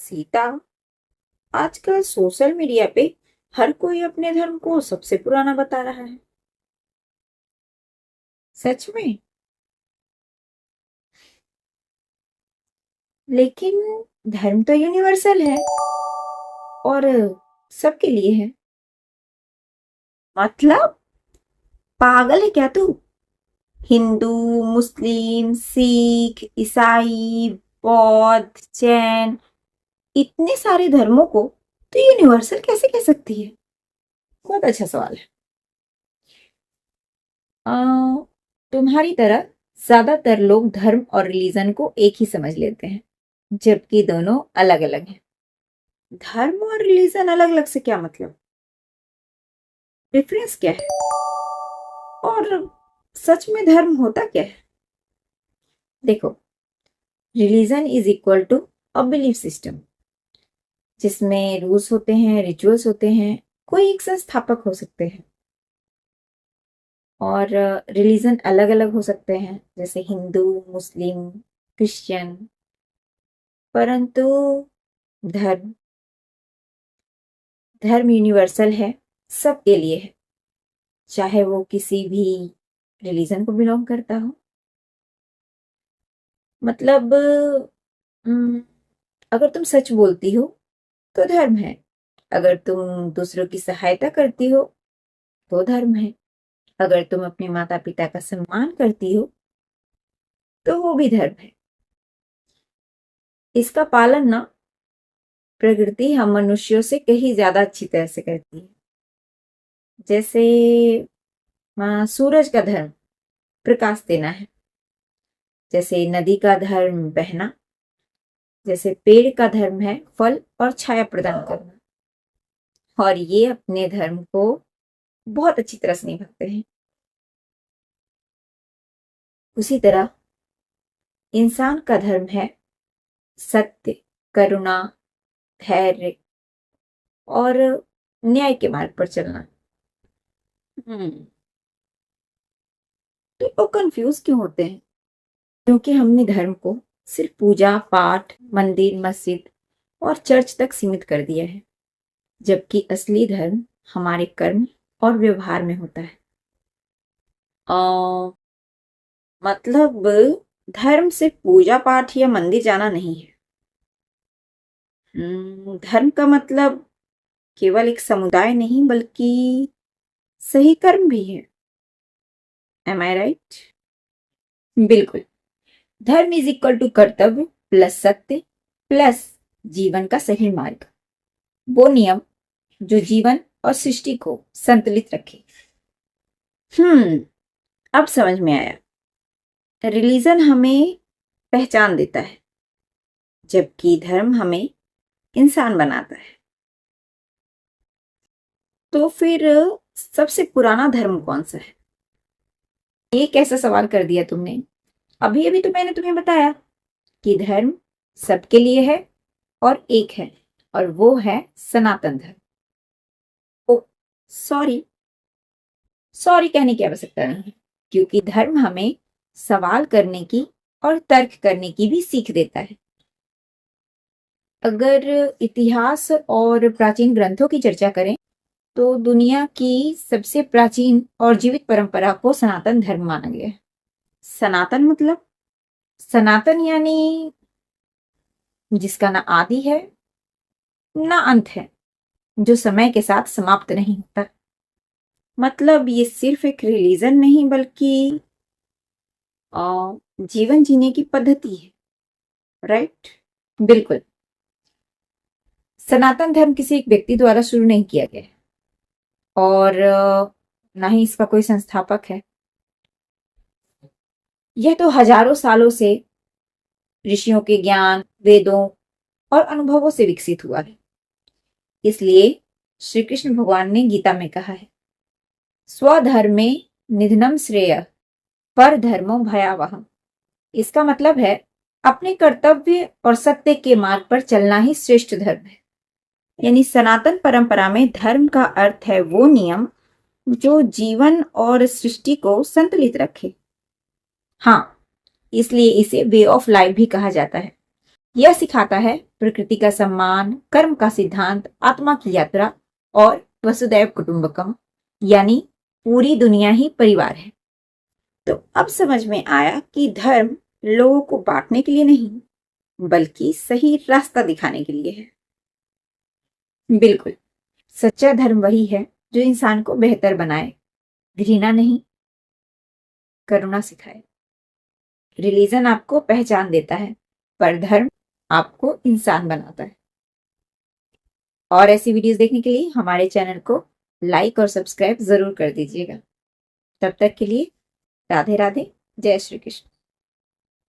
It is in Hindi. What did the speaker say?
सीता। आजकल सोशल मीडिया पे हर कोई अपने धर्म को सबसे पुराना बता रहा है। सच में? लेकिन धर्म तो यूनिवर्सल है और सबके लिए है। मतलब पागल है क्या तू? हिंदू, मुस्लिम, सिख, ईसाई, बौद्ध, जैन, इतने सारे धर्मों को तो यूनिवर्सल कैसे कह सकती है? बहुत अच्छा सवाल है। अ, तुम्हारी तरह ज्यादातर लोग धर्म और रिलीजन को एक ही समझ लेते हैं, जबकि दोनों अलग अलग हैं। धर्म और रिलीजन अलग अलग से क्या मतलब? डिफरेंस क्या है? और सच में धर्म होता क्या है? देखो, religion is equal to a belief system, जिसमें रूल्स होते हैं, रिचुअल्स होते हैं, कोई एक संस्थापक हो सकते हैं। और रिलीजन अलग अलग हो सकते हैं, जैसे हिंदू, मुस्लिम, क्रिश्चियन। परंतु धर्म धर्म यूनिवर्सल है, सबके लिए है, चाहे वो किसी भी रिलीजन को बिलोंग करता हो। मतलब अम, अगर तुम सच बोलती हो तो धर्म है, अगर तुम दूसरों की सहायता करती हो तो धर्म है, अगर तुम अपने माता पिता का सम्मान करती हो तो वो भी धर्म है। इसका पालन ना प्रकृति हम मनुष्यों से कहीं ज्यादा अच्छी तरह से करती है। जैसे सूरज का धर्म प्रकाश देना है, जैसे नदी का धर्म बहना, जैसे पेड़ का धर्म है फल और छाया प्रदान करना। और ये अपने धर्म को बहुत अच्छी तरह से निभाते हैं। उसी तरह इंसान का धर्म है सत्य, करुणा, धैर्य और न्याय के मार्ग पर चलना। हम्म तो लोग कंफ्यूज क्यों होते हैं? क्योंकि हमने धर्म को सिर्फ पूजा पाठ, मंदिर, मस्जिद और चर्च तक सीमित कर दिया है, जबकि असली धर्म हमारे कर्म और व्यवहार में होता है। अ, मतलब धर्म सिर्फ पूजा पाठ या मंदिर जाना नहीं है। धर्म का मतलब केवल एक समुदाय नहीं, बल्कि सही कर्म भी है। एम आई राइट? बिल्कुल। धर्म इज इक्वल टू कर्तव्य प्लस सत्य प्लस जीवन का सही मार्ग, वो नियम जो जीवन और सृष्टि को संतुलित रखे। हम्म अब समझ में आया। रिलीजन हमें पहचान देता है, जबकि धर्म हमें इंसान बनाता है। तो फिर सबसे पुराना धर्म कौन सा है? ये कैसा सवाल कर दिया तुमने? अभी अभी तो मैंने तुम्हें बताया कि धर्म सबके लिए है और एक है, और वो है सनातन धर्म। ओ, सॉरी, सॉरी कहने की आवश्यकता नहीं, क्योंकि धर्म हमें सवाल करने की और तर्क करने की भी सीख देता है। अगर इतिहास और प्राचीन ग्रंथों की चर्चा करें तो दुनिया की सबसे प्राचीन और जीवित परंपरा को सनातन धर्म माना गया है। सनातन मतलब सनातन यानी जिसका ना आदि है ना अंत है, जो समय के साथ समाप्त नहीं होता। मतलब ये सिर्फ एक रिलीजन नहीं, बल्कि जीवन जीने की पद्धति है। राइट? बिल्कुल। सनातन धर्म किसी एक व्यक्ति द्वारा शुरू नहीं किया गया है, और ना ही इसका कोई संस्थापक है। यह तो हजारों सालों से ऋषियों के ज्ञान, वेदों और अनुभवों से विकसित हुआ है। इसलिए श्री कृष्ण भगवान ने गीता में कहा है, स्वधर्मे निधनम श्रेय पर धर्मो भयावह। इसका मतलब है अपने कर्तव्य और सत्य के मार्ग पर चलना ही श्रेष्ठ धर्म है। यानी सनातन परंपरा में धर्म का अर्थ है वो नियम जो जीवन और सृष्टि को संतुलित रखे। हाँ, इसलिए इसे वे ऑफ लाइफ भी कहा जाता है। यह सिखाता है प्रकृति का सम्मान, कर्म का सिद्धांत, आत्मा की यात्रा और वसुदैव कुटुंबकम, यानी पूरी दुनिया ही परिवार है। तो अब समझ में आया कि धर्म लोगों को बांटने के लिए नहीं, बल्कि सही रास्ता दिखाने के लिए है। बिल्कुल, सच्चा धर्म वही है जो इंसान को बेहतर बनाए, घृणा नहीं, करुणा सिखाए। रिलीजन आपको पहचान देता है, पर धर्म आपको इंसान बनाता है। और ऐसी वीडियोस देखने के लिए हमारे चैनल को लाइक और सब्सक्राइब जरूर कर दीजिएगा। तब तक के लिए राधे राधे, जय श्री कृष्ण।